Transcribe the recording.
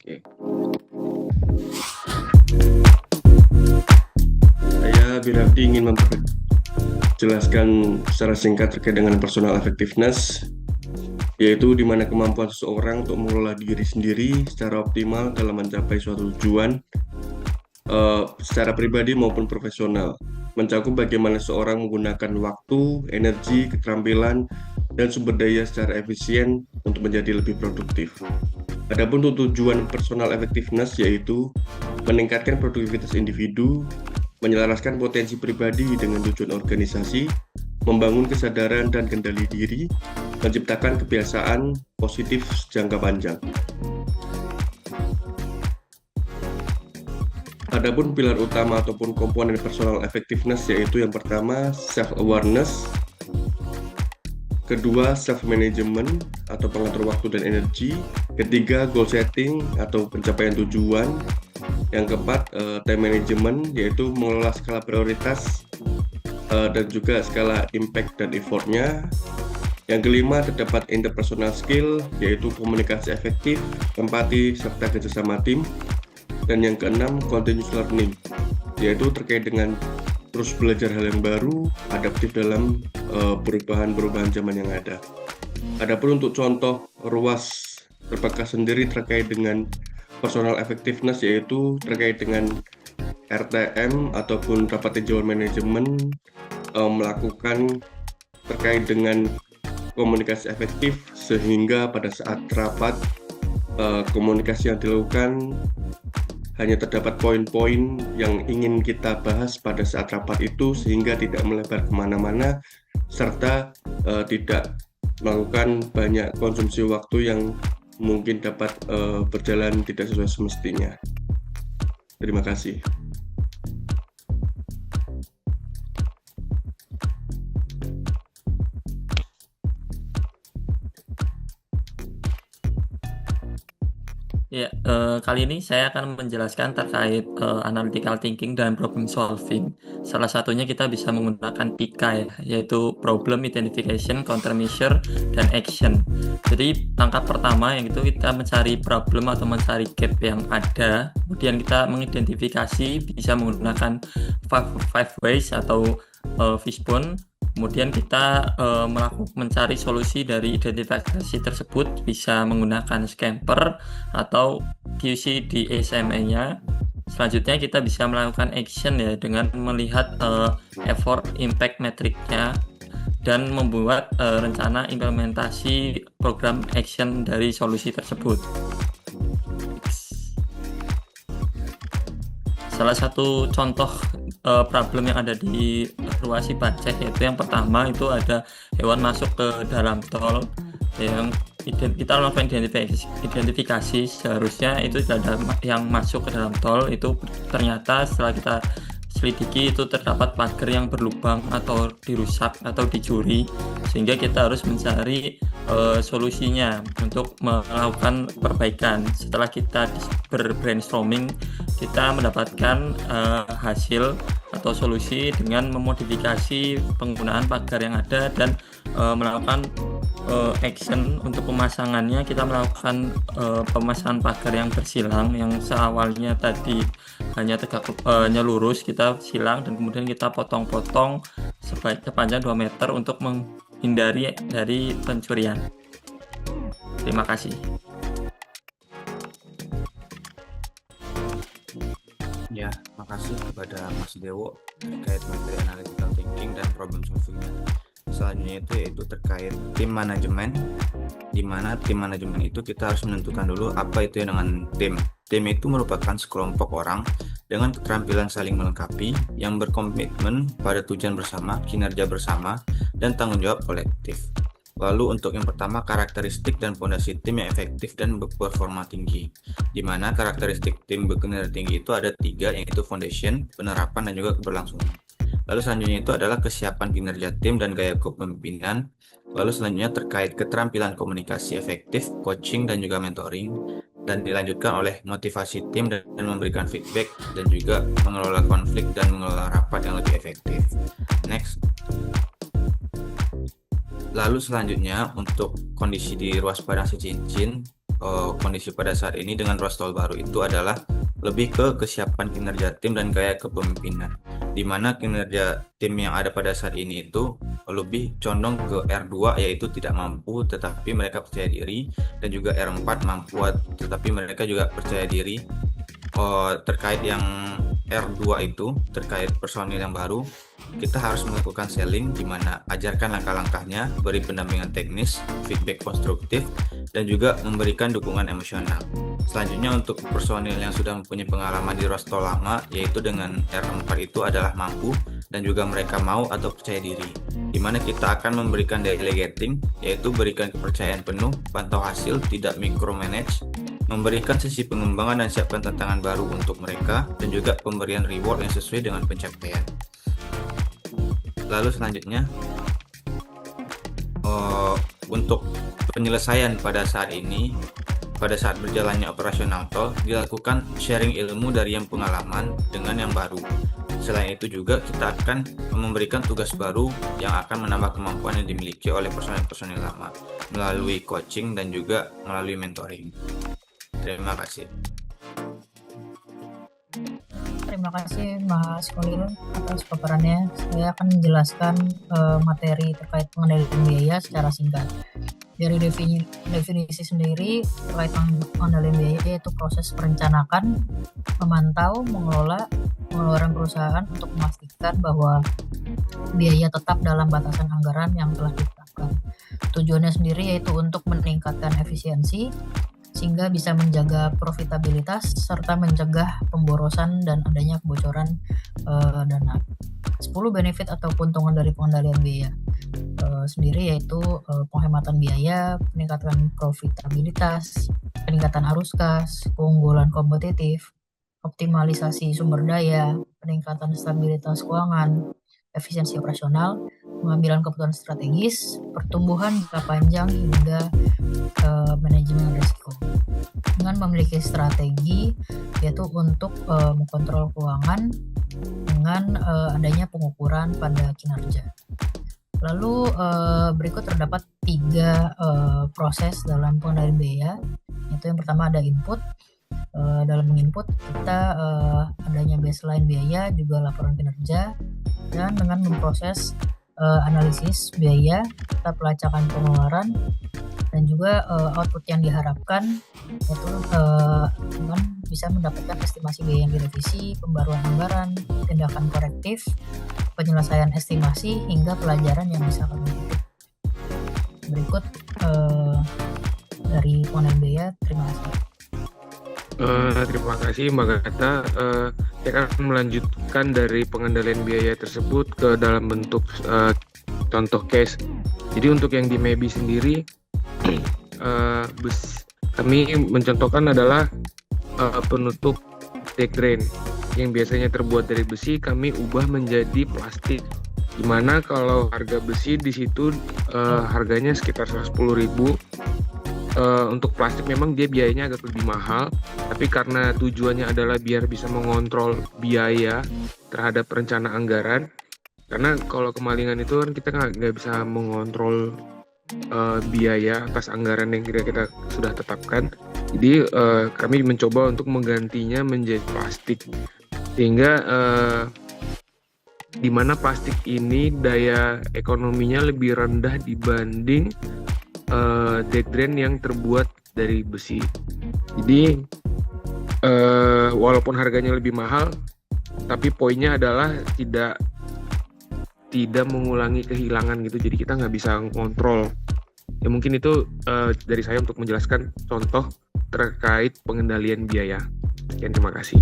Oke. Saya Birafdi ingin memperjelaskan secara singkat terkait dengan personal effectiveness, yaitu di mana kemampuan seseorang untuk mengelola diri sendiri secara optimal dalam mencapai suatu tujuan, secara pribadi maupun profesional, mencakup bagaimana seseorang menggunakan waktu, energi, keterampilan, dan sumber daya secara efisien untuk menjadi lebih produktif. Adapun untuk tujuan personal effectiveness yaitu meningkatkan produktivitas individu, menyelaraskan potensi pribadi dengan tujuan organisasi, membangun kesadaran dan kendali diri, menciptakan kebiasaan positif jangka panjang. Adapun pilar utama ataupun komponen personal effectiveness yaitu yang pertama self-awareness, kedua self-management atau pengatur waktu dan energi, ketiga goal setting atau pencapaian tujuan, yang keempat time management yaitu mengelola skala prioritas dan juga skala impact dan effortnya. Yang kelima terdapat interpersonal skill yaitu komunikasi efektif, empati, serta kerjasama tim. Dan yang keenam continuous learning yaitu terkait dengan terus belajar hal yang baru, adaptif dalam perubahan-perubahan zaman yang ada. Adapun untuk contoh ruas terbatas sendiri terkait dengan personal effectiveness yaitu terkait dengan RTM ataupun rapat tinjauan manajemen, melakukan terkait dengan komunikasi efektif sehingga pada saat rapat komunikasi yang dilakukan hanya terdapat poin-poin yang ingin kita bahas pada saat rapat itu sehingga tidak melebar kemana-mana serta tidak melakukan banyak konsumsi waktu yang mungkin dapat berjalan tidak sesuai semestinya. Terima kasih. Ya, kali ini saya akan menjelaskan terkait analytical thinking dan problem solving. Salah satunya kita bisa menggunakan PICA ya, yaitu problem identification, countermeasure, dan action. Jadi langkah pertama yang itu kita mencari problem atau mencari gap yang ada, kemudian kita mengidentifikasi bisa menggunakan five ways atau fishbone. Kemudian kita mencari solusi dari identifikasi tersebut bisa menggunakan Scamper atau QC di SMA-nya. Selanjutnya kita bisa melakukan action ya dengan melihat effort impact metriknya dan membuat rencana implementasi program action dari solusi tersebut. Salah satu contoh problem yang ada di ruas Cipanceh yaitu yang pertama itu ada hewan masuk ke dalam tol yang kita melakukan identifikasi seharusnya itu ada yang masuk ke dalam tol itu ternyata setelah kita selidiki itu terdapat pagar yang berlubang atau dirusak atau dicuri sehingga kita harus mencari solusinya untuk melakukan perbaikan. Setelah kita berbrainstorming kita mendapatkan hasil atau solusi dengan memodifikasi penggunaan pagar yang ada dan melakukan action untuk pemasangannya. Kita melakukan pemasangan pagar yang bersilang yang seawalnya tadi hanya lurus, kita silang dan kemudian kita potong-potong sepanjang 2 meter untuk menghindari dari pencurian. Terima kasih. Ya, makasih kepada Mas Dewo terkait materi analytical thinking dan problem solving-nya. Selanjutnya itu yaitu terkait tim manajemen, di mana tim manajemen itu kita harus menentukan dulu apa itu dengan tim. Tim itu merupakan sekelompok orang dengan keterampilan saling melengkapi yang berkomitmen pada tujuan bersama, kinerja bersama, dan tanggung jawab kolektif. Lalu untuk yang pertama karakteristik dan fondasi tim yang efektif dan berperforma tinggi, di mana karakteristik tim berkinerja tinggi itu ada 3 yaitu foundation, penerapan, dan juga keberlangsungan. Lalu selanjutnya itu adalah kesiapan kinerja tim dan gaya kepemimpinan. Lalu selanjutnya terkait keterampilan komunikasi efektif, coaching, dan juga mentoring. Dan dilanjutkan oleh motivasi tim dan memberikan feedback dan juga mengelola konflik dan mengelola rapat yang lebih efektif. Next. Lalu selanjutnya untuk kondisi di ruas Padang Cicin, kondisi pada saat ini dengan ruas tol baru itu adalah lebih ke kesiapan kinerja tim dan kayak kepemimpinan, di mana kinerja tim yang ada pada saat ini itu lebih condong ke R2 yaitu tidak mampu tetapi mereka percaya diri, dan juga R4 mampu tetapi mereka juga percaya diri. Terkait yang R2 itu terkait personil yang baru, kita harus melakukan selling, di mana ajarkan langkah-langkahnya, beri pendampingan teknis, feedback konstruktif, dan juga memberikan dukungan emosional. Selanjutnya untuk personil yang sudah mempunyai pengalaman di ruas tol lama, yaitu dengan R4 itu adalah mampu dan juga mereka mau atau percaya diri, di mana kita akan memberikan delegating, yaitu berikan kepercayaan penuh, pantau hasil, tidak micromanage, memberikan sesi pengembangan dan siapkan tantangan baru untuk mereka, dan juga pemberian reward yang sesuai dengan pencapaian. Lalu selanjutnya untuk penyelesaian pada saat ini, pada saat berjalannya operasional tol, dilakukan sharing ilmu dari yang pengalaman dengan yang baru. Selain itu juga kita akan memberikan tugas baru yang akan menambah kemampuan yang dimiliki oleh personel-personel lama melalui coaching dan juga melalui mentoring. Terima kasih. Terima kasih Mas Khalil atas paparannya. Saya akan menjelaskan materi terkait pengendalian biaya secara singkat. Dari definisi sendiri terkait pengendalian biaya yaitu proses perencanaan, memantau, mengelola pengeluaran perusahaan untuk memastikan bahwa biaya tetap dalam batasan anggaran yang telah ditetapkan. Tujuannya sendiri yaitu untuk meningkatkan efisiensi sehingga bisa menjaga profitabilitas serta mencegah pemborosan dan adanya kebocoran dana. 10 benefit atau keuntungan dari pengendalian biaya sendiri yaitu penghematan biaya, peningkatan profitabilitas, peningkatan arus kas, keunggulan kompetitif, optimalisasi sumber daya, peningkatan stabilitas keuangan, efisiensi operasional, pengambilan keputusan strategis, pertumbuhan jangka panjang hingga manajemen risiko. Dengan memiliki strategi yaitu untuk mengontrol keuangan dengan adanya pengukuran pada kinerja. Lalu berikut terdapat 3 proses dalam pengendalian biaya. Itu yang pertama ada input. Dalam menginput kita adanya baseline biaya juga laporan kinerja, dan dengan memproses analisis biaya, kita pelacakan pengeluaran, dan juga output yang diharapkan yaitu dengan bisa mendapatkan estimasi biaya yang direvisi, pembaruan anggaran, tindakan korektif, penyelesaian estimasi, hingga pelajaran yang bisa kami petik. Berikut dari pengendalian biaya. Terima kasih. Terima kasih Mbak Gata. Saya akan melanjutkan dari pengendalian biaya tersebut ke dalam bentuk contoh case. Jadi untuk yang di MEBI sendiri, kami mencontohkan adalah penutup deck drain yang biasanya terbuat dari besi, kami ubah menjadi plastik. Dimana kalau harga besi di situ harganya sekitar 110.000. Untuk plastik memang dia biayanya agak lebih mahal, tapi karena tujuannya adalah biar bisa mengontrol biaya terhadap rencana anggaran, karena kalau kemalingan itu kan kita nggak bisa mengontrol biaya atas anggaran yang kita sudah tetapkan. Jadi kami mencoba untuk menggantinya menjadi plastik, sehingga di mana plastik ini daya ekonominya lebih rendah dibanding deck drain yang terbuat dari besi. Jadi walaupun harganya lebih mahal, tapi poinnya adalah tidak mengulangi kehilangan gitu. Jadi kita nggak bisa ngontrol. Ya mungkin itu dari saya untuk menjelaskan contoh terkait pengendalian biaya. Sekian, terima kasih.